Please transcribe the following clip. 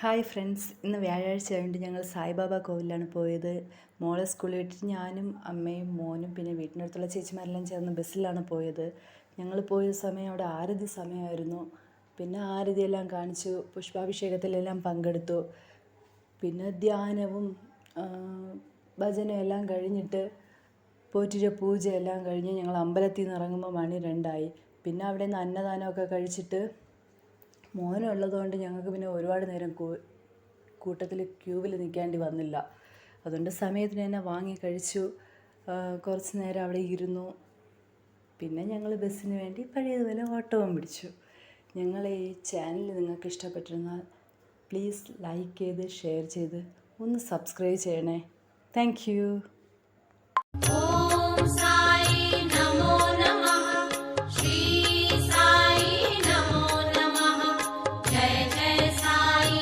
Hi friends, ഇന്ന് വ്യാഴാഴ്ച ആയതുകൊണ്ട് ഞങ്ങൾ സായിബാബ കോവിലാണ് പോയത്. മോളെ സ്കൂളിൽ വിട്ടിട്ട് ഞാനും അമ്മയും മോനും പിന്നെ വീട്ടിനടുത്തുള്ള ചേച്ചിമാരെല്ലാം ചേർന്ന് ബസ്സിലാണ് പോയത്. ഞങ്ങൾ പോയ സമയം അവിടെ ആരതി സമയമായിരുന്നു. പിന്നെ ആരതിയെല്ലാം കാണിച്ചു, പുഷ്പാഭിഷേകത്തിലെല്ലാം പങ്കെടുത്തു. പിന്നെ ധ്യാനവും ഭജനയും എല്ലാം കഴിഞ്ഞിട്ട് പോറ്റിൻ്റെ പൂജയെല്ലാം കഴിഞ്ഞ് ഞങ്ങൾ അമ്പലത്തിൽ നിന്ന് ഇറങ്ങുമ്പോൾ മണി 2 പിന്നെ അവിടെ നിന്ന് അന്നദാനമൊക്കെ കഴിച്ചിട്ട് മോനുള്ളതുകൊണ്ട് ഞങ്ങൾക്ക് പിന്നെ ഒരുപാട് നേരം കൂട്ടത്തിൽ ക്യൂവിൽ നിൽക്കേണ്ടി വന്നില്ല. അതുകൊണ്ട് സമയത്തിന് തന്നെ വാങ്ങി കഴിച്ചു. കുറച്ച് നേരം അവിടെ ഇരുന്നു. പിന്നെ ഞങ്ങൾ ബസ്സിന് വേണ്ടി പഴയതുപോലെ ഓട്ടവും പിടിച്ചു. ഞങ്ങളെ ഈ ചാനൽ നിങ്ങൾക്ക് ഇഷ്ടപ്പെട്ടിരുന്നാൽ പ്ലീസ് ലൈക്ക് ചെയ്ത് ഷെയർ ചെയ്ത് ഒന്ന് സബ്സ്ക്രൈബ് ചെയ്യണേ. Thank you.